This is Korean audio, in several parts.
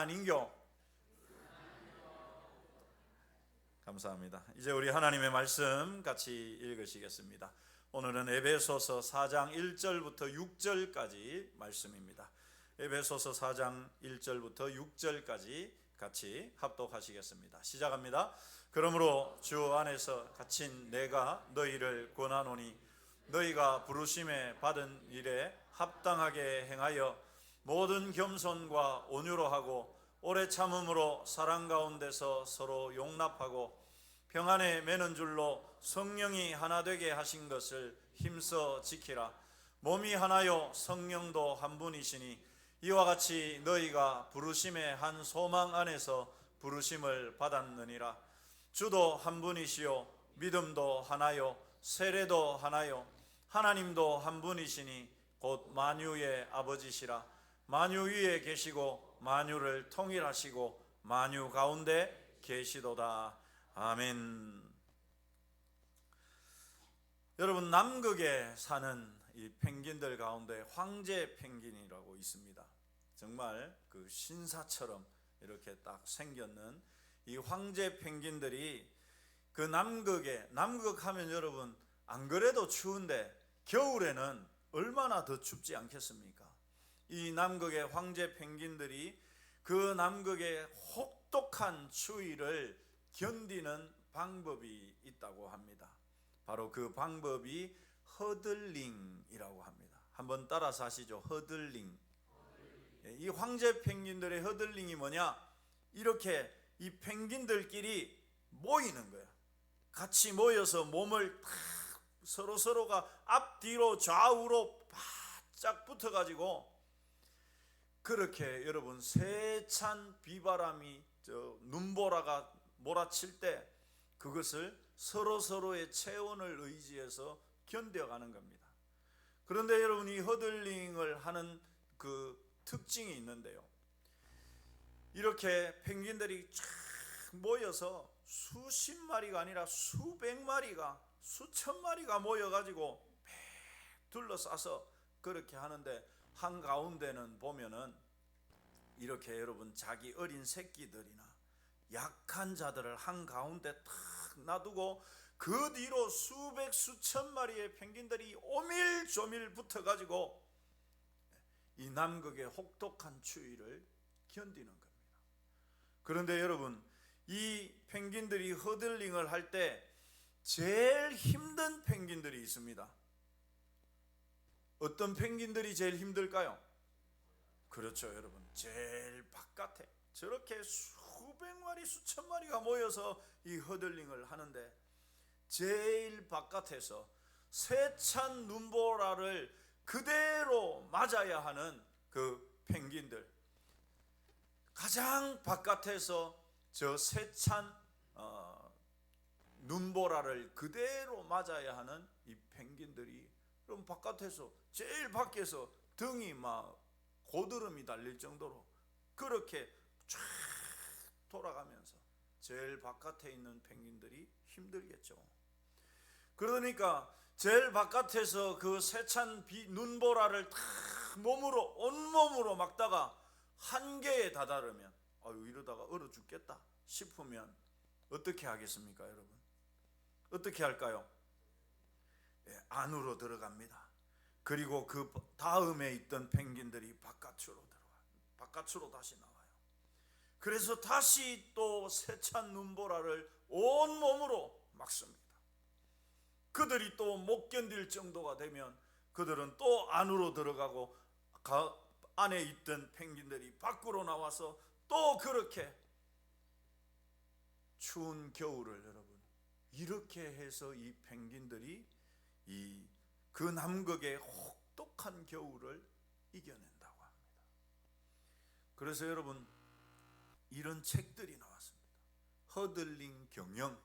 아닌겨? 감사합니다. 이제 우리 하나님의 말씀 같이 읽으시겠습니다. 오늘은 에베소서 4장 1절부터 6절까지 말씀입니다. 에베소서 4장 1절부터 6절까지 같이 합독하시겠습니다. 시작합니다. 그러므로 주 안에서 갇힌 내가 너희를 권하노니 너희가 부르심에 받은 일에 합당하게 행하여 모든 겸손과 온유로 하고 오래 참음으로 사랑 가운데서 서로 용납하고 평안에 매는 줄로 성령이 하나 되게 하신 것을 힘써 지키라. 몸이 하나요 성령도 한 분이시니 이와 같이 너희가 부르심의 한 소망 안에서 부르심을 받았느니라. 주도 한 분이시요 믿음도 하나요 세례도 하나요 하나님도 한 분이시니 곧 만유의 아버지시라. 만유 위에 계시고 만유를 통일하시고 만유 가운데 계시도다. 아멘. 여러분, 남극에 사는 이 펭귄들 가운데 황제 펭귄이라고 있습니다. 정말 그 신사처럼 이렇게 딱 생겼는 이 황제 펭귄들이 그 남극에, 남극 하면 여러분 안 그래도 추운데 겨울에는 얼마나 더 춥지 않겠습니까? 이 남극의 황제 펭귄들이 그 남극의 혹독한 추위를 견디는 방법이 있다고 합니다. 바로 그 방법이 허들링이라고 합니다. 한번 따라서 하시죠. 허들링. 이 황제 펭귄들의 허들링이 뭐냐? 이렇게 이 펭귄들끼리 모이는 거예요. 같이 모여서 몸을 탁 서로가 앞뒤로 좌우로 바짝 붙어가지고 그렇게 여러분 세찬 비바람이 눈보라가 몰아칠 때 그것을 서로의 체온을 의지해서 견뎌가는 겁니다. 그런데 여러분, 이 허들링을 하는 그 특징이 있는데요, 이렇게 펭귄들이 쫙 모여서 수십 마리가 아니라 수백 마리가, 수천 마리가 모여가지고 배 둘러싸서 그렇게 하는데, 한가운데는 보면은 이렇게 여러분 자기 어린 새끼들이나 약한 자들을 한가운데 탁 놔두고 그 뒤로 수백 수천 마리의 펭귄들이 오밀조밀 붙어가지고 이 남극의 혹독한 추위를 견디는 겁니다. 그런데 여러분, 이 펭귄들이 허들링을 할 때 제일 힘든 펭귄들이 있습니다. 어떤 펭귄들이 제일 힘들까요? 그렇죠, 여러분. 제일 바깥에 저렇게 수백 마리 수천 마리가 모여서 이 허들링을 하는데 제일 바깥에서 세찬 눈보라를 그대로 맞아야 하는 그 펭귄들, 가장 바깥에서 저 세찬 눈보라를 그대로 맞아야 하는 이 펭귄들이, 그럼 바깥에서 제일 밖에서 등이 막 고드름이 달릴 정도로 그렇게 쫙 돌아가면서 제일 바깥에 있는 펭귄들이 힘들겠죠. 그러니까 제일 바깥에서 그 세찬 눈보라를 다 몸으로, 온몸으로 막다가 한계에 다다르면 이러다가 얼어 죽겠다 싶으면 어떻게 하겠습니까, 여러분? 어떻게 할까요? 안으로 들어갑니다. 그리고 그 다음에 있던 펭귄들이 바깥으로 다시 나와요. 그래서 다시 또 세찬 눈보라를 온몸으로 막습니다. 그들이 또 못 견딜 정도가 되면 그들은 또 안으로 들어가고 안에 있던 펭귄들이 밖으로 나와서 또 그렇게 추운 겨울을, 여러분, 이렇게 해서 이 펭귄들이 그 남극의 혹독한 겨울을 이겨낸다고 합니다. 그래서 여러분, 이런 책들이 나왔습니다. 허들링 경영,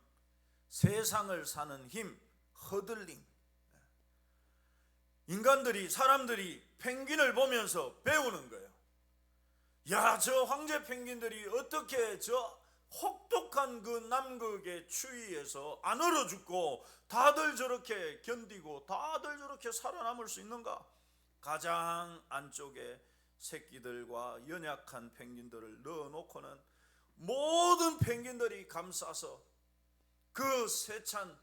세상을 사는 힘, 허들링. 사람들이 펭귄을 보면서 배우는 거예요. 야, 저 황제 펭귄들이 어떻게 저 혹독한 그 남극의 추위에서 안 얼어 죽고 다들 저렇게 견디고 다들 저렇게 살아남을 수 있는가? 가장 안쪽에 새끼들과 연약한 펭귄들을 넣어놓고 모든 펭귄들이 감싸서 그 세찬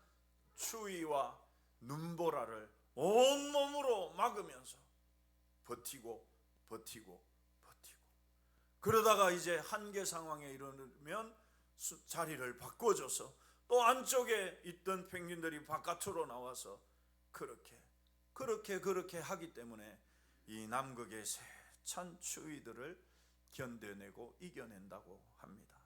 추위와 눈보라를 온몸으로 막으면서 버티고 그러다가 이제 한계 상황에 이르면 자리를 바꿔줘서 또 안쪽에 있던 펭귄들이 바깥으로 나와서 그렇게 하기 때문에 이 남극의 세찬 추위들을 견뎌내고 이겨낸다고 합니다.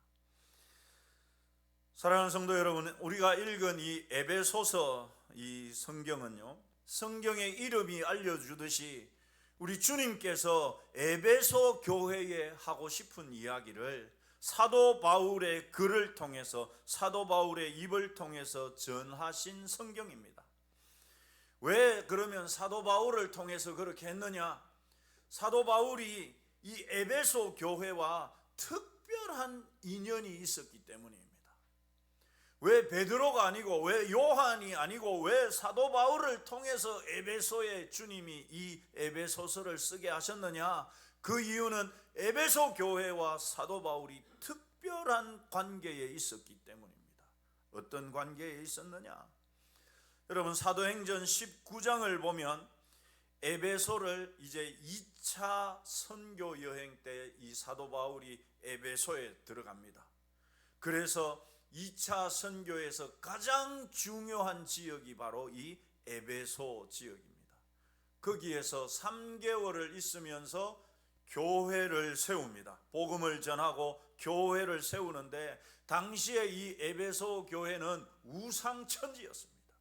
사랑하는 성도 여러분, 우리가 읽은 이 에베소서 이 성경은요, 성경의 이름이 알려주듯이 우리 주님께서 에베소 교회에 하고 싶은 이야기를 사도 바울의 글을 통해서, 사도 바울의 입을 통해서 전하신 성경입니다. 왜 그러면 사도 바울을 통해서 그렇게 했느냐? 사도 바울이 이 에베소 교회와 특별한 인연이 있었기 때문입니다. 왜 베드로가 아니고, 왜 요한이 아니고, 왜 사도 바울을 통해서 에베소에 주님이 이 에베소서를 쓰게 하셨느냐? 그 이유는 에베소 교회와 사도 바울이 특별한 관계에 있었기 때문입니다. 어떤 관계에 있었느냐? 여러분, 사도행전 19장을 보면 에베소를 이제 2차 선교 여행 때 이 사도 바울이 에베소에 들어갑니다. 그래서 2차 선교에서 가장 중요한 지역이 바로 이 에베소 지역입니다. 거기에서 3개월을 있으면서 교회를 세웁니다. 복음을 전하고 교회를 세우는데, 당시에 이 에베소 교회는 우상천지였습니다.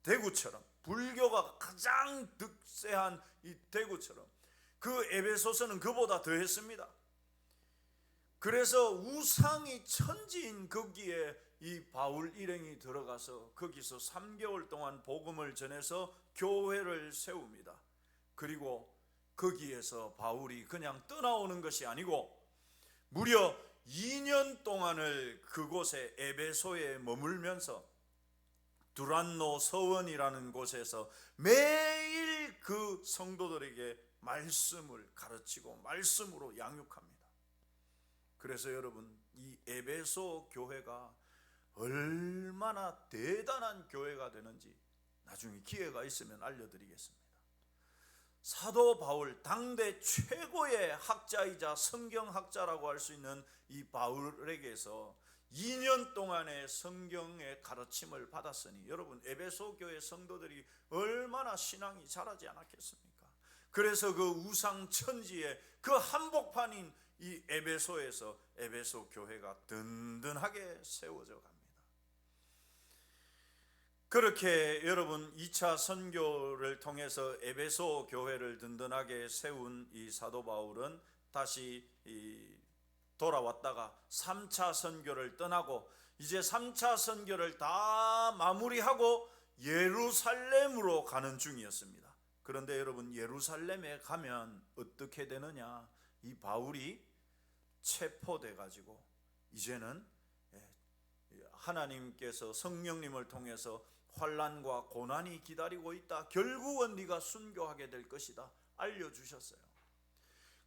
대구처럼, 불교가 가장 득세한 이 대구처럼 그 에베소서는 그보다 더했습니다. 그래서 우상이 천지인 거기에 이 바울 일행이 들어가서 거기서 3개월 동안 복음을 전해서 교회를 세웁니다. 그리고 거기에서 바울이 그냥 떠나오는 것이 아니고 무려 2년 동안을 그곳에 에베소에 머물면서 두란노 서원이라는 곳에서 매일 그 성도들에게 말씀을 가르치고 말씀으로 양육합니다. 그래서 여러분, 이 에베소 교회가 얼마나 대단한 교회가 되는지 나중에 기회가 있으면 알려드리겠습니다. 사도 바울, 당대 최고의 학자이자 성경학자라고 할 수 있는 이 바울에게서 2년 동안의 성경의 가르침을 받았으니 여러분, 에베소 교회 성도들이 얼마나 신앙이 자라지 않았겠습니까? 그래서 그 우상천지의 그 한복판인 이 에베소에서 에베소 교회가 든든하게 세워져 갑니다. 그렇게 여러분, 2차 선교를 통해서 에베소 교회를 든든하게 세운 이 사도 바울은 다시 돌아왔다가 3차 선교를 떠나고, 이제 3차 선교를 다 마무리하고 예루살렘으로 가는 중이었습니다. 그런데 여러분, 예루살렘에 가면 어떻게 되느냐? 이 바울이 체포돼 가지고 이제는 하나님께서 성령님을 통해서 환난과 고난이 기다리고 있다, 결국은 네가 순교하게 될 것이다 알려주셨어요.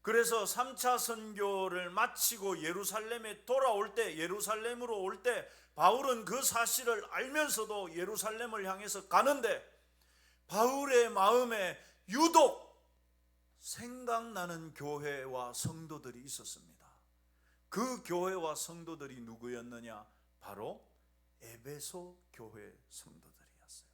그래서 3차 선교를 마치고 예루살렘에 돌아올 때, 예루살렘으로 올 때 바울은 그 사실을 알면서도 예루살렘을 향해서 가는데, 바울의 마음에 유독 생각나는 교회와 성도들이 있었습니다. 그 교회와 성도들이 누구였느냐? 바로 에베소 교회 성도들이었어요.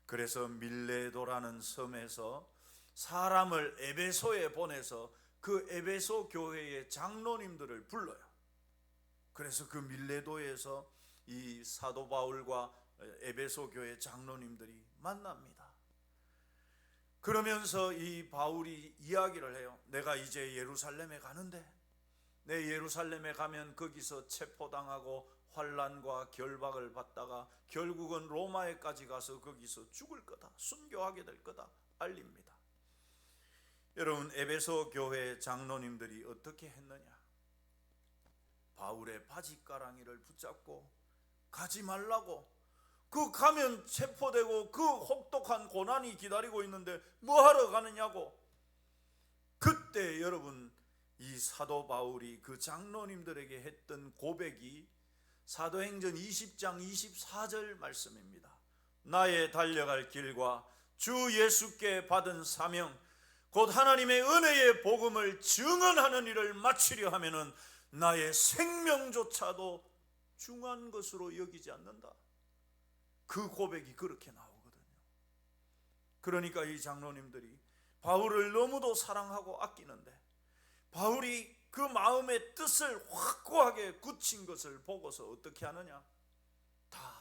그래서 밀레도라는 섬에서 사람을 에베소에 보내서 그 에베소 교회의 장로님들을 불러요. 그래서 그 밀레도에서 이 사도 바울과 에베소 교회 장로님들이 만납니다. 그러면서 이 바울이 이야기를 해요. 내가 이제 예루살렘에 가는데, 내 예루살렘에 가면 거기서 체포당하고 환난과 결박을 받다가 결국은 로마에까지 가서 거기서 죽을 거다, 순교하게 될 거다 알립니다. 여러분, 에베소 교회 장로님들이 어떻게 했느냐? 바울의 바지가랑이를 붙잡고 가지 말라고, 그 가면 체포되고 그 혹독한 고난이 기다리고 있는데 뭐하러 가느냐고. 그때 여러분, 이 사도 바울이 그 장로님들에게 했던 고백이 사도행전 20장 24절 말씀입니다. 나의 달려갈 길과 주 예수께 받은 사명 곧 하나님의 은혜의 복음을 증언하는 일을 마치려 하면은 나의 생명조차도 중한 것으로 여기지 않는다. 그 고백이 그렇게 나오거든요. 그러니까 이 장로님들이 바울을 너무도 사랑하고 아끼는데 바울이 그 마음의 뜻을 확고하게 굳힌 것을 보고서 어떻게 하느냐? 다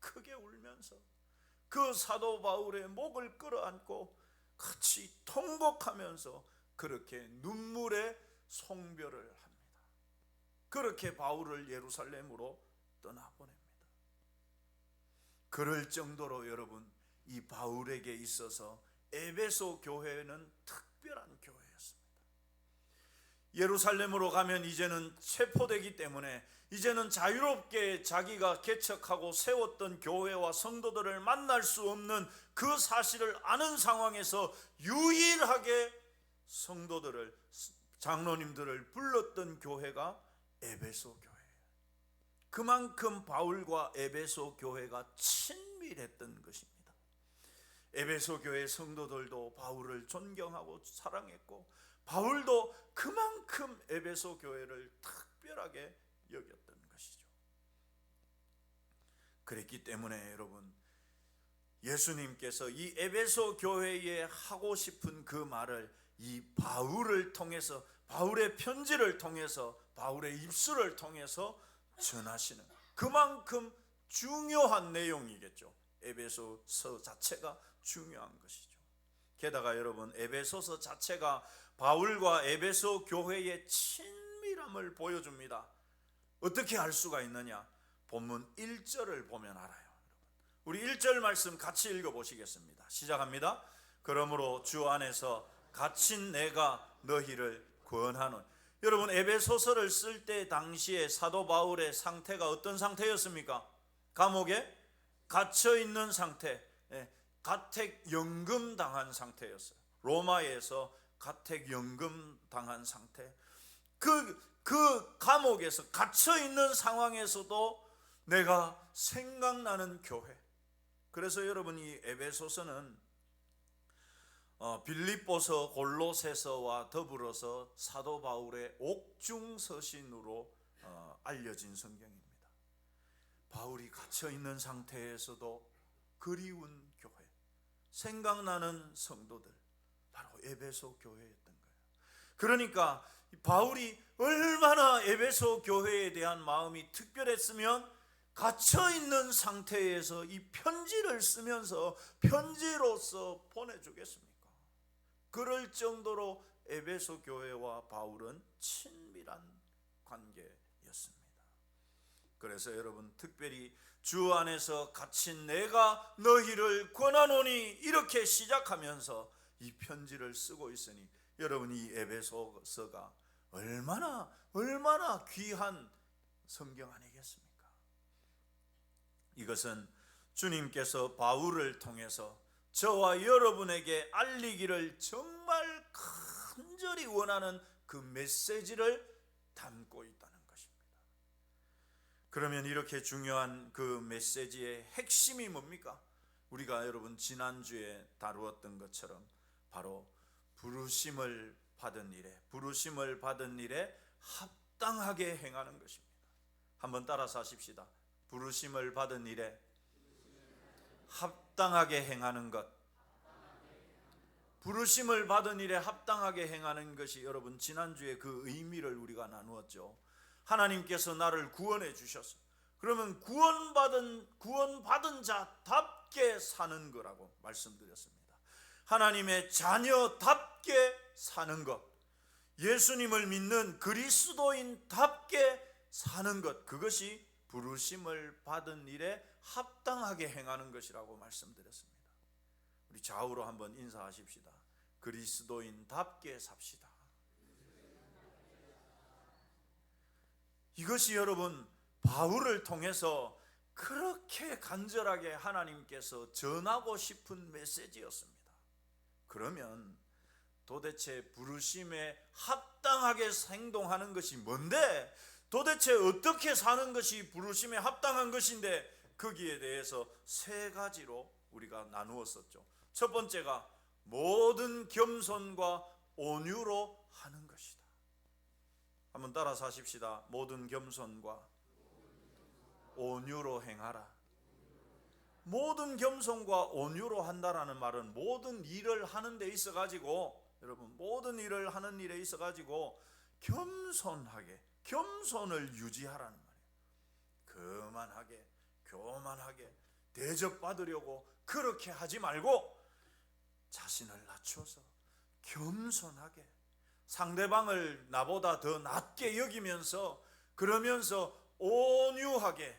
크게 울면서 그 사도 바울의 목을 끌어안고 같이 통곡하면서 그렇게 눈물의 송별을 합니다. 그렇게 바울을 예루살렘으로 떠나보냅니다. 그럴 정도로 여러분, 이 바울에게 있어서 에베소 교회는 특별한 교회였습니다. 예루살렘으로 가면 이제는 체포되기 때문에 이제는 자유롭게 자기가 개척하고 세웠던 교회와 성도들을 만날 수 없는 그 사실을 아는 상황에서 유일하게 성도들을, 장로님들을 불렀던 교회가 에베소 교회예요. 그만큼 바울과 에베소 교회가 친밀했던 것입니다. 에베소 교회 성도들도 바울을 존경하고 사랑했고 바울도 그만큼 에베소 교회를 특별하게 여겼던 것이죠. 그랬기 때문에 여러분, 예수님께서 이 에베소 교회에 하고 싶은 그 말을 이 바울을 통해서, 바울의 편지를 통해서, 바울의 입술을 통해서 전하시는, 그만큼 중요한 내용이겠죠. 에베소서 자체가 중요한 것이죠. 게다가 여러분, 에베소서 자체가 바울과 에베소 교회의 친밀함을 보여줍니다. 어떻게 알 수가 있느냐? 본문 1절을 보면 알아요. 우리 1절 말씀 같이 읽어보시겠습니다. 시작합니다. 그러므로 주 안에서 갇힌 내가 너희를 권하노니. 여러분, 에베소서를 쓸 때 당시에 사도 바울의 상태가 어떤 상태였습니까? 감옥에 갇혀 있는 상태, 가택연금 당한 상태였어요. 로마에서 가택연금 당한 상태. 그 감옥에서 갇혀 있는 상황에서도 내가 생각나는 교회. 그래서 여러분, 이 에베소서는 빌립보서, 골로새서와 더불어서 사도 바울의 옥중서신으로 알려진 성경입니다. 바울이 갇혀 있는 상태에서도 그리운 교회, 생각나는 성도들, 바로 에베소 교회였던 거예요. 그러니까 바울이 얼마나 에베소 교회에 대한 마음이 특별했으면 갇혀있는 상태에서 이 편지를 쓰면서 편지로서 보내주겠습니까? 그럴 정도로 에베소 교회와 바울은 친밀한 관계였습니다. 그래서 여러분, 특별히 주 안에서 갇힌 내가 너희를 권하노니 이렇게 시작하면서 이 편지를 쓰고 있으니 여러분, 이 에베소서가 얼마나 귀한 성경 아니겠습니까? 이것은 주님께서 바울을 통해서 저와 여러분에게 알리기를 정말 간절히 원하는 그 메시지를 담고 있다는 것입니다. 그러면 이렇게 중요한 그 메시지의 핵심이 뭡니까? 우리가 여러분 지난주에 다루었던 것처럼 바로 부르심을 받은 일에 합당하게 행하는 것입니다. 한번 따라서 하십시다. 부르심을 받은 일에 합당하게 행하는 것. 부르심을 받은 일에 합당하게 행하는 것이 여러분, 지난주에 그 의미를 우리가 나누었죠. 하나님께서 나를 구원해 주셨어. 그러면 구원받은 자답게 사는 거라고 말씀드렸습니다. 하나님의 자녀답게 사는 것, 예수님을 믿는 그리스도인답게 사는 것, 그것이 부르심을 받은 일에 합당하게 행하는 것이라고 말씀드렸습니다. 우리 좌우로 한번 인사하십시다. 그리스도인답게 삽시다. 이것이 여러분, 바울을 통해서 그렇게 간절하게 하나님께서 전하고 싶은 메시지였습니다. 그러면 도대체 부르심에 합당하게 행동하는 것이 뭔데? 도대체 어떻게 사는 것이 부르심에 합당한 것인데, 거기에 대해서 세 가지로 우리가 나누었었죠. 첫 번째가 모든 겸손과 온유로 하는 것이다. 한번 따라서 하십시다. 모든 겸손과 온유로 행하라. 모든 겸손과 온유로 한다라는 말은 모든 일을 하는 데 있어 가지고, 여러분, 모든 일을 하는 일에 있어 가지고 겸손하게, 겸손을 유지하라는 말이에요. 거만하게, 교만하게 대접받으려고 그렇게 하지 말고 자신을 낮춰서 겸손하게 상대방을 나보다 더 낮게 여기면서, 그러면서 온유하게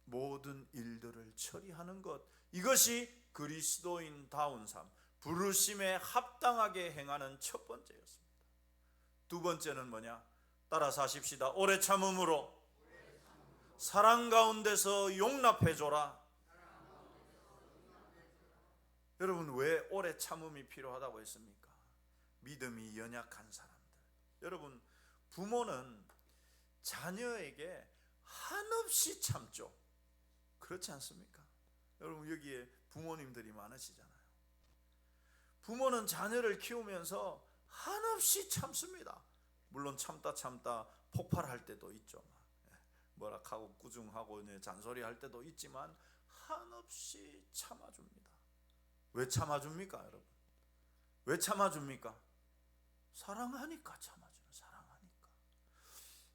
모든 일들을 처리하는 것, 이것이 그리스도인다운 삶, 부르심에 합당하게 행하는 첫 번째였습니다. 두 번째는 뭐냐? 따라서 하십시다. 오래 참음으로 사랑 가운데서 용납해 줘라. 여러분, 왜 오래 참음이 필요하다고 했습니까? 믿음이 연약한 사람들. 여러분, 부모는 자녀에게 한없이 참죠. 그렇지 않습니까? 여러분, 여기에 부모님들이 많으시잖아요. 부모는 자녀를 키우면서 한없이 참습니다. 물론 참다 폭발할 때도 있죠. 뭐락하고 꾸중하고 잔소리할 때도 있지만 한없이 참아줍니다. 왜 참아줍니까, 여러분? 왜 참아줍니까? 사랑하니까 참아주는, 사랑하니까.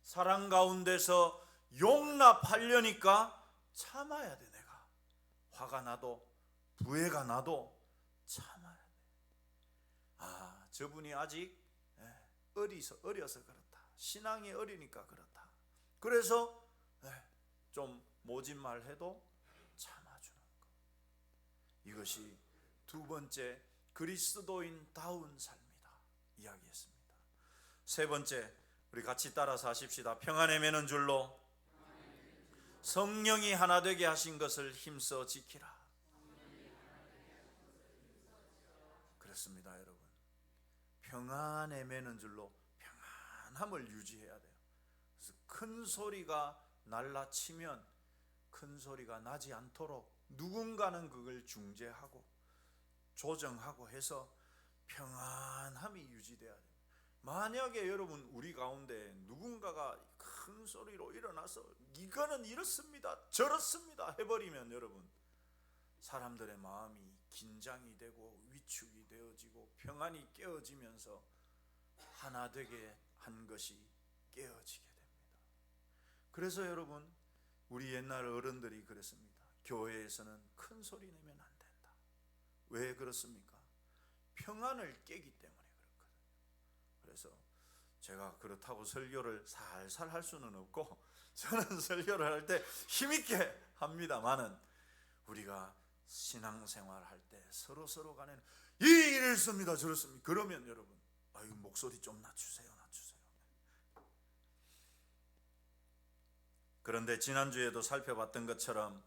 사랑 가운데서 용납하려니까 참아야 돼. 내가 화가 나도 부해가 나도 참아야 돼. 아, 저분이 아직 어려서 그렇다. 신앙이 어리니까 그렇다. 그래서 좀 모진 말 해도 참아주는 것. 이것이 두 번째 그리스도인다운 삶이다 이야기했습니다. 세 번째, 우리 같이 따라서 하십시다. 평안에 매는 줄로 성령이 하나 되게 하신 것을 힘써 지키라. 그렇습니다, 여러분. 평안에 매는 줄로 평안함을 유지해야 돼요. 그래서 큰 소리가 날라치면 큰 소리가 나지 않도록 누군가는 그걸 중재하고 조정하고 해서 평안함이 유지돼야 됩니다. 만약에 여러분, 우리 가운데 누군가가 큰 소리로 일어나서 이거는 이렇습니다, 저렇습니다 해버리면, 여러분, 사람들의 마음이 긴장이 되고 위축이 되어지고 평안이 깨어지면서 하나 되게 한 것이 깨어지게 됩니다. 그래서 여러분, 우리 옛날 어른들이 그랬습니다. 교회에서는 큰 소리 내면 안 된다. 왜 그렇습니까? 평안을 깨기 때문에 그렇거든요. 그래서 제가 그렇다고 설교를 살살 할 수는 없고, 저는 설교를 할 때 힘있게 합니다만은, 우리가 신앙생활 할 때 서로 간에는 이랬습니다 저렇습니다 그러면, 여러분, 아유, 목소리 좀 낮추세요. 그런데 지난주에도 살펴봤던 것처럼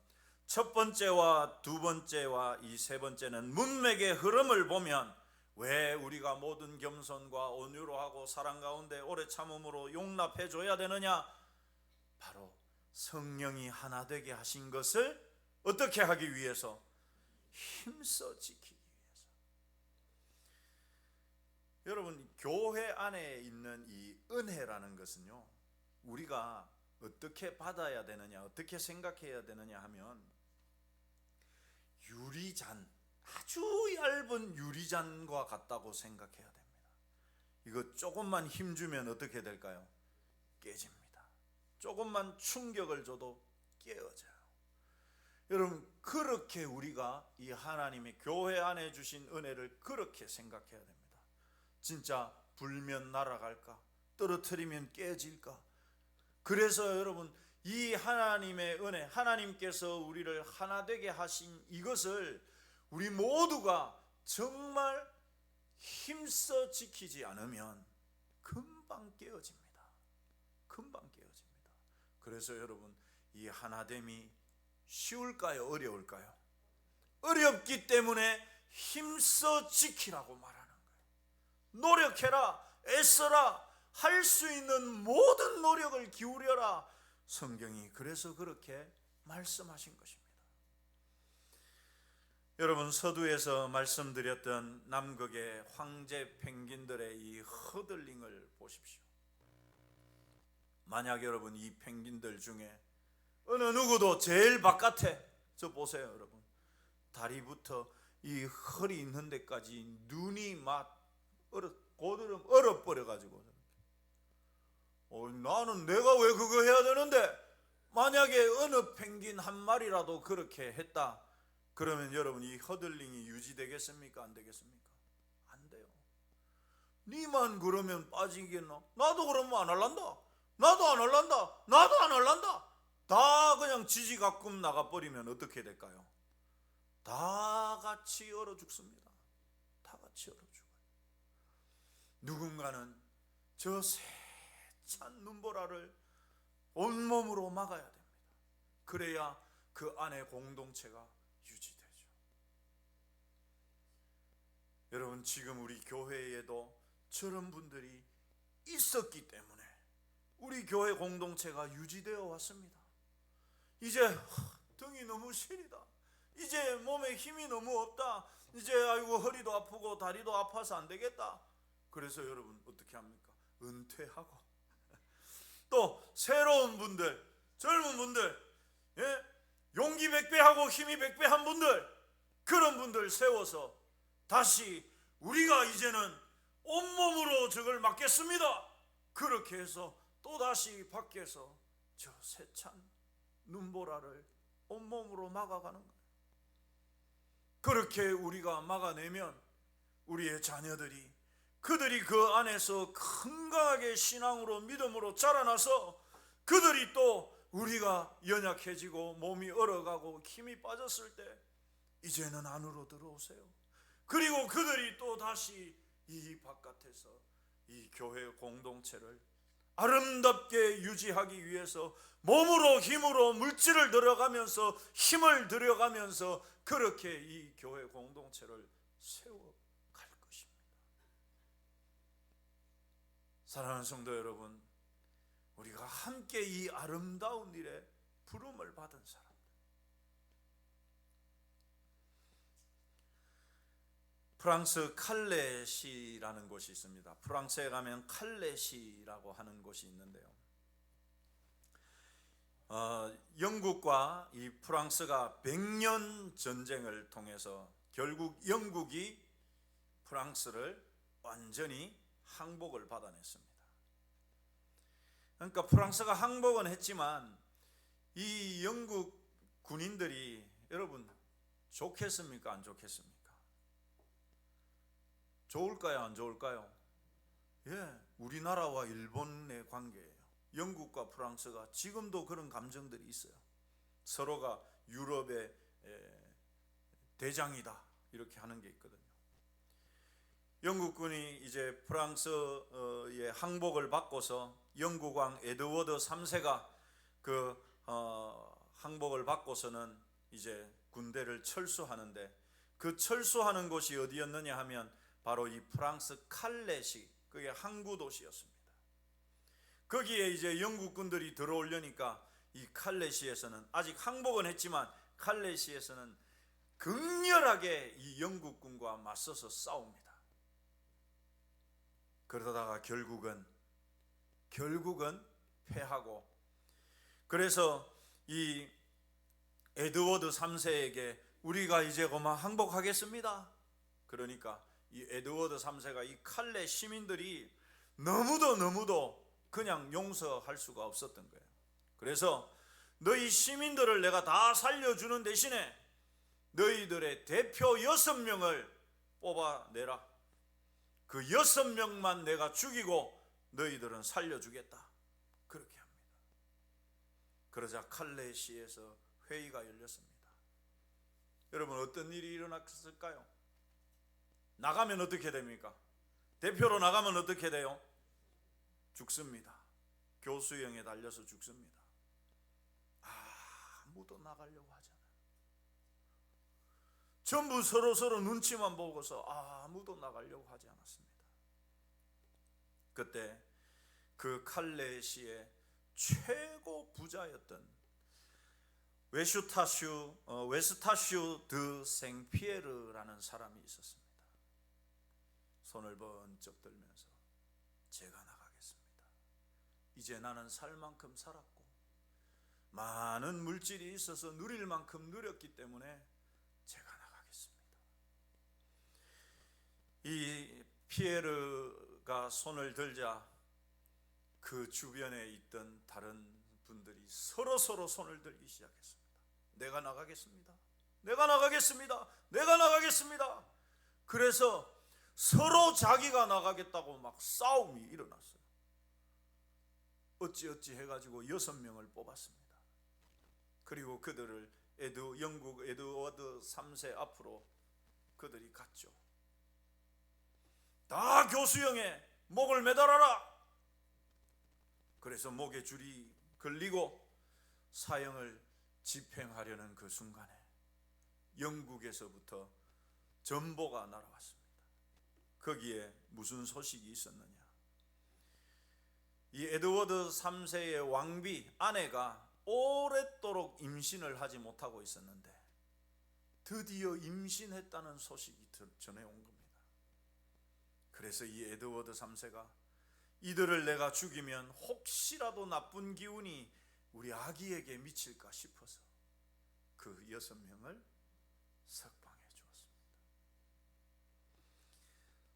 첫 번째와 두 번째와 이 세 번째는 문맥의 흐름을 보면, 왜 우리가 모든 겸손과 온유로 하고 사랑 가운데 오래 참음으로 용납해 줘야 되느냐? 바로 성령이 하나 되게 하신 것을 어떻게 하기 위해서? 힘써 지키기 위해서. 여러분, 교회 안에 있는 이 은혜라는 것은요, 우리가 어떻게 받아야 되느냐, 어떻게 생각해야 되느냐 하면, 유리잔, 아주 얇은 유리잔과 같다고 생각해야 됩니다. 이거 조금만 힘주면 어떻게 될까요? 깨집니다. 조금만 충격을 줘도 깨어져요. 여러분, 그렇게 우리가 이 하나님의 교회 안에 주신 은혜를 그렇게 생각해야 됩니다. 진짜 불면 날아갈까? 떨어뜨리면 깨질까? 그래서 여러분, 이 하나님의 은혜, 하나님께서 우리를 하나 되게 하신 이것을 우리 모두가 정말 힘써 지키지 않으면 금방 깨어집니다. 금방 깨어집니다. 그래서 여러분, 이 하나됨이 쉬울까요? 어려울까요? 어렵기 때문에 힘써 지키라고 말하는 노력해라, 애써라, 할 수 있는 모든 노력을 기울여라. 성경이 그래서 그렇게 말씀하신 것입니다. 여러분, 서두에서 말씀드렸던 남극의 황제 펭귄들의 이 허들링을 보십시오. 만약 여러분 이 펭귄들 중에 어느 누구도 제일 바깥에, 저 보세요 여러분, 다리부터 이 허리 있는 데까지 눈이 막 고드름 얼어버려가지고, 나는 내가 왜 그거 해야 되는데, 만약에 어느 펭귄 한 마리라도 그렇게 했다 그러면 여러분 이 허들링이 유지되겠습니까? 안 되겠습니까? 안 돼요. 니만 그러면 빠지겠나? 나도 그러면 안 할란다. 나도 안 할란다. 나도 안 할란다. 다 그냥 지지가끔 나가버리면 어떻게 될까요? 다 같이 얼어 죽습니다. 다 같이 얼어 죽어요. 누군가는 저 세찬 눈보라를 온몸으로 막아야 됩니다. 그래야 그 안에 공동체가 유지되죠. 여러분, 지금 우리 교회에도 저런 분들이 있었기 때문에 우리 교회 공동체가 유지되어 왔습니다. 이제 등이 너무 시리다, 이제 몸에 힘이 너무 없다, 이제 아이고 허리도 아프고 다리도 아파서 안 되겠다. 그래서 여러분 어떻게 합니까? 은퇴하고 또 새로운 분들, 젊은 분들, 용기 백배하고 힘이 백배한 분들, 그런 분들 세워서 다시 우리가 이제는 온몸으로 저걸 막겠습니다. 그렇게 해서 또다시 밖에서 저 세찬 눈보라를 온몸으로 막아가는 거예요. 그렇게 우리가 막아내면 우리의 자녀들이, 그들이 그 안에서 건강하게 신앙으로 믿음으로 자라나서 그들이 또 우리가 연약해지고 몸이 얼어가고 힘이 빠졌을 때 이제는 안으로 들어오세요. 그리고 그들이 또 다시 이 바깥에서 이 교회 공동체를 아름답게 유지하기 위해서 몸으로 힘으로 물질을 들어가면서 힘을 들여가면서 그렇게 이 교회 공동체를 세워갈 것입니다. 사랑하는 성도 여러분, 우리가 함께 이 아름다운 일에 부름을 받은 사람들, 프랑스 칼레시라는 곳이 있습니다. 프랑스에 가면 칼레시라고 하는 곳이 있는데요, 영국과 이 프랑스가 100년 전쟁을 통해서 결국 영국이 프랑스를 완전히 항복을 받아냈습니다. 그러니까 프랑스가 항복은 했지만 이 영국 군인들이 여러분 좋겠습니까? 안 좋겠습니까? 좋을까요? 안 좋을까요? 우리나라와 일본의 관계예요. 영국과 프랑스가 지금도 그런 감정들이 있어요. 서로가 유럽의 대장이다 이렇게 하는 게 있거든요. 영국군이 이제 프랑스의 항복을 받고서 영국 왕 에드워드 3세가 그 항복을 받고서는 이제 군대를 철수하는데, 그 철수하는 곳이 어디였느냐 하면 바로 이 프랑스 칼레시, 그게 항구 도시였습니다. 거기에 이제 영국군들이 들어오려니까 이 칼레시에서는, 아직 항복은 했지만 칼레시에서는 극렬하게 이 영국군과 맞서서 싸웁니다. 그러다가 결국은 패하고, 그래서 이 에드워드 3세에게 우리가 이제 그만 항복하겠습니다. 그러니까 이 에드워드 3세가 이 칼레 시민들이 너무도 그냥 용서할 수가 없었던 거예요. 그래서 너희 시민들을 내가 다 살려주는 대신에 너희들의 대표 6명을 뽑아내라. 그 6명만 내가 죽이고 너희들은 살려주겠다. 그렇게 합니다. 그러자 칼레시에서 회의가 열렸습니다. 여러분, 어떤 일이 일어났을까요? 나가면 어떻게 됩니까? 대표로 나가면 어떻게 돼요? 죽습니다. 교수형에 달려서 죽습니다. 아무도 나가려고 하잖아요. 전부 서로 눈치만 보고서 아무도 나가려고 하지 않았습니다. 그때 그 칼레시의 최고 부자였던 웨스타슈 드 생피에르라는 사람이 있었습니다. 손을 번쩍 들면서 제가 나가겠습니다. 이제 나는 살 만큼 살았고 많은 물질이 있어서 누릴 만큼 누렸기 때문에 제가 나가겠습니다. 이 피에르가 손을 들자 그 주변에 있던 다른 분들이 서로 손을 들기 시작했습니다. 내가 나가겠습니다. 내가 나가겠습니다. 내가 나가겠습니다. 그래서 서로 자기가 나가겠다고 막 싸움이 일어났어요. 어찌 해가지고 6명을 뽑았습니다. 그리고 그들을 영국 에드워드 3세 앞으로 그들이 갔죠. 다 교수형에 목을 매달아라. 그래서 목에 줄이 걸리고 사형을 집행하려는 그 순간에 영국에서부터 전보가 날아왔습니다. 거기에 무슨 소식이 있었느냐? 이 에드워드 3세의 왕비 아내가 오랫도록 임신을 하지 못하고 있었는데 드디어 임신했다는 소식이 전해온 겁니다. 그래서 이 에드워드 3세가 이들을 내가 죽이면 혹시라도 나쁜 기운이 우리 아기에게 미칠까 싶어서 그 6명을 석방해 주었습니다.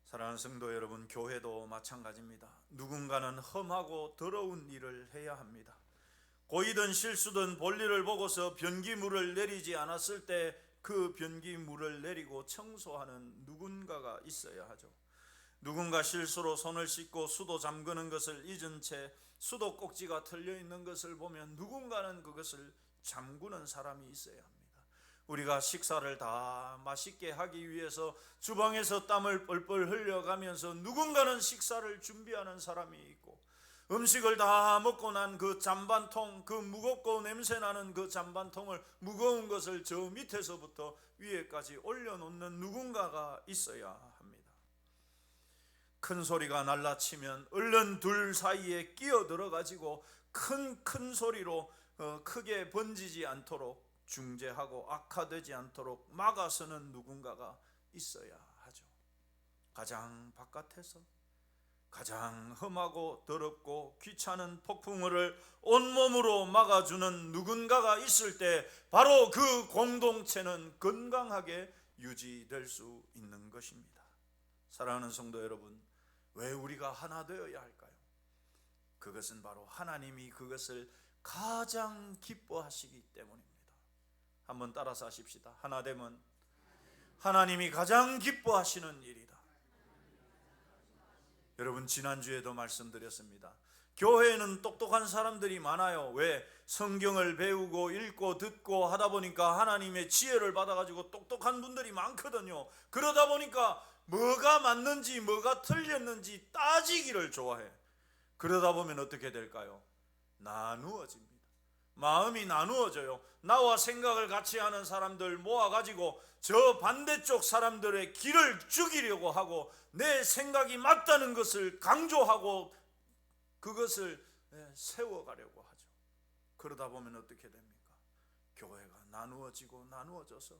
사랑하는 성도 여러분, 교회도 마찬가지입니다. 누군가는 험하고 더러운 일을 해야 합니다. 고이든 실수든 볼일을 보고서 변기물을 내리지 않았을 때 그 변기물을 내리고 청소하는 누군가가 있어야 하죠. 누군가 실수로 손을 씻고 수도 잠그는 것을 잊은 채 수도 꼭지가 털려 있는 것을 보면 누군가는 그것을 잠그는 사람이 있어야 합니다. 우리가 식사를 다 맛있게 하기 위해서 주방에서 땀을 뻘뻘 흘려가면서 누군가는 식사를 준비하는 사람이 있고, 음식을 다 먹고 난 그 잔반통, 그 무겁고 냄새나는 그 잔반통을, 무거운 것을 저 밑에서부터 위에까지 올려놓는 누군가가 있어야 합니다. 큰 소리가 날라치면 얼른 둘 사이에 끼어들어 가지고 큰 소리로 크게 번지지 않도록 중재하고 악화되지 않도록 막아서는 누군가가 있어야 하죠. 가장 바깥에서 가장 험하고 더럽고 귀찮은 폭풍우를 온몸으로 막아주는 누군가가 있을 때 바로 그 공동체는 건강하게 유지될 수 있는 것입니다. 사랑하는 성도 여러분, 왜 우리가 하나 되어야 할까요? 그것은 바로 하나님이 그것을 가장 기뻐하시기 때문입니다. 한번 따라서 하십시다. 하나됨은 하나님이 가장 기뻐하시는 일이다. 여러분, 지난주에도 말씀드렸습니다. 교회에는 똑똑한 사람들이 많아요. 왜? 성경을 배우고 읽고 듣고 하다 보니까 하나님의 지혜를 받아가지고 똑똑한 분들이 많거든요. 그러다 보니까 뭐가 맞는지 뭐가 틀렸는지 따지기를 좋아해. 그러다 보면 어떻게 될까요? 나누어집니다. 마음이 나누어져요. 나와 생각을 같이 하는 사람들 모아가지고 저 반대쪽 사람들의 길을 죽이려고 하고 내 생각이 맞다는 것을 강조하고 그것을 세워가려고 하죠. 그러다 보면 어떻게 됩니까? 교회가 나누어지고 나누어져서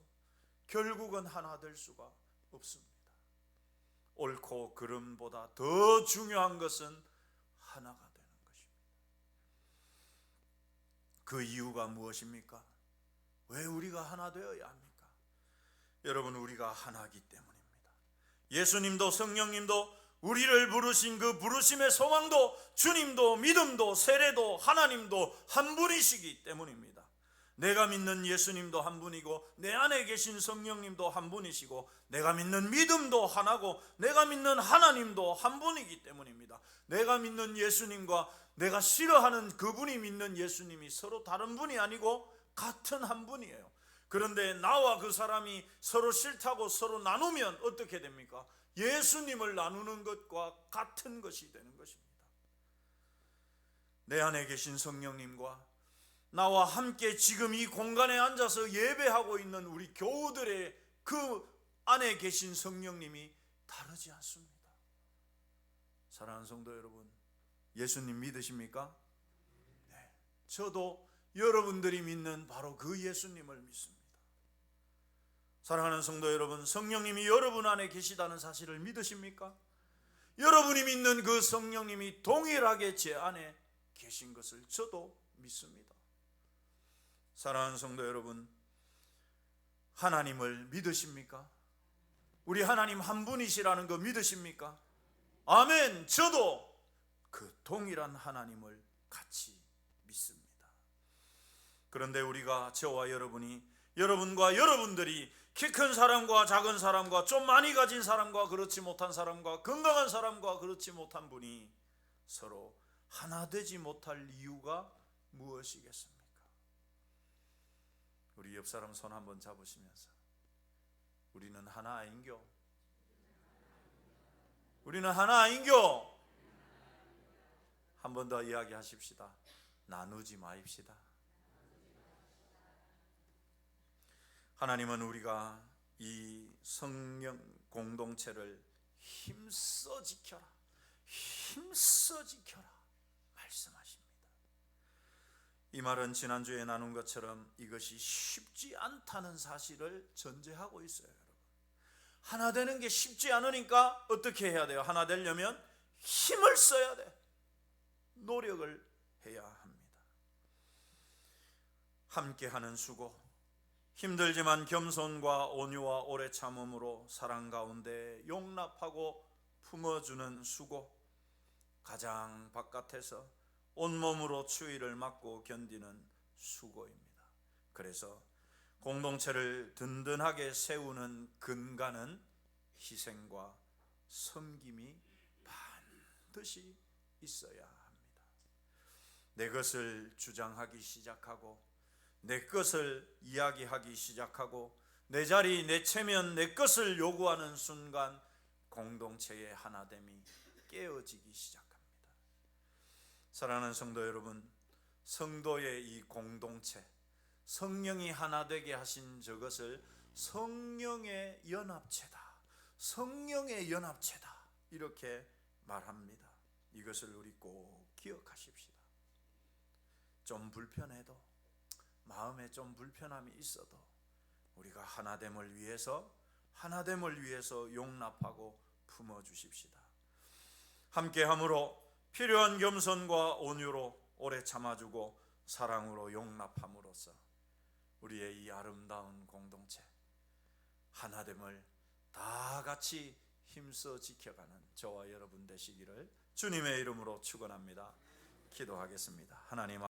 결국은 하나 될 수가 없습니다. 옳고 그름보다 더 중요한 것은 하나가 되는 것입니다. 그 이유가 무엇입니까? 왜 우리가 하나 되어야 합니까? 여러분, 우리가 하나이기 때문입니다. 예수님도 성령님도 우리를 부르신 그 부르심의 소망도 주님도 믿음도 세례도 하나님도 한 분이시기 때문입니다. 내가 믿는 예수님도 한 분이고 내 안에 계신 성령님도 한 분이시고 내가 믿는 믿음도 하나고 내가 믿는 하나님도 한 분이기 때문입니다. 내가 믿는 예수님과 내가 싫어하는 그분이 믿는 예수님이 서로 다른 분이 아니고 같은 한 분이에요. 그런데 나와 그 사람이 서로 싫다고 서로 나누면 어떻게 됩니까? 예수님을 나누는 것과 같은 것이 되는 것입니다. 내 안에 계신 성령님과 나와 함께 지금 이 공간에 앉아서 예배하고 있는 우리 교우들의 그 안에 계신 성령님이 다르지 않습니다. 사랑하는 성도 여러분, 예수님 믿으십니까? 네. 저도 여러분들이 믿는 바로 그 예수님을 믿습니다. 사랑하는 성도 여러분, 성령님이 여러분 안에 계시다는 사실을 믿으십니까? 여러분이 믿는 그 성령님이 동일하게 제 안에 계신 것을 저도 믿습니다. 사랑하는 성도 여러분, 하나님을 믿으십니까? 우리 하나님 한 분이시라는 거 믿으십니까? 아멘. 저도 그 동일한 하나님을 같이 믿습니다. 그런데 우리가, 저와 여러분이, 여러분과 여러분들이 키 큰 사람과 작은 사람과 좀 많이 가진 사람과 그렇지 못한 사람과 건강한 사람과 그렇지 못한 분이 서로 하나 되지 못할 이유가 무엇이겠습니까? 우리 옆 사람 손 한번 잡으시면서 우리는 하나 아닌겨? 우리는 하나 아닌겨? 한 번 더 이야기하십시다. 나누지 마입시다. 하나님은 우리가 이 성령 공동체를 힘써 지켜라, 힘써 지켜라 말씀하십니다. 이 말은 지난주에 나눈 것처럼 이것이 쉽지 않다는 사실을 전제하고 있어요. 여러분, 하나 되는 게 쉽지 않으니까 어떻게 해야 돼요? 하나 되려면 힘을 써야 돼. 노력을 해야 합니다. 함께하는 수고, 힘들지만 겸손과 온유와 오래 참음으로 사랑 가운데 용납하고 품어주는 수고, 가장 바깥에서 온몸으로 추위를 맞고 견디는 수고입니다. 그래서 공동체를 든든하게 세우는 근간은 희생과 섬김이 반드시 있어야 합니다. 내 것을 주장하기 시작하고, 내 것을 이야기하기 시작하고, 내 자리, 내 체면, 내 것을 요구하는 순간 공동체의 하나됨이 깨어지기 시작합니다. 사랑하는 성도 여러분, 성도의 이 공동체, 성령이 하나 되게 하신 저것을 성령의 연합체다, 성령의 연합체다, 이렇게 말합니다. 이것을 우리 꼭 기억하십시다. 좀 불편해도, 마음에 좀 불편함이 있어도 우리가 하나됨을 위해서 용납하고 품어주십시다. 함께함으로 필요한 겸손과 온유로 오래 참아주고 사랑으로 용납함으로써 우리의 이 아름다운 공동체 하나됨을 다 같이 힘써 지켜가는 저와 여러분 되시기를 주님의 이름으로 축원합니다. 기도하겠습니다. 하나님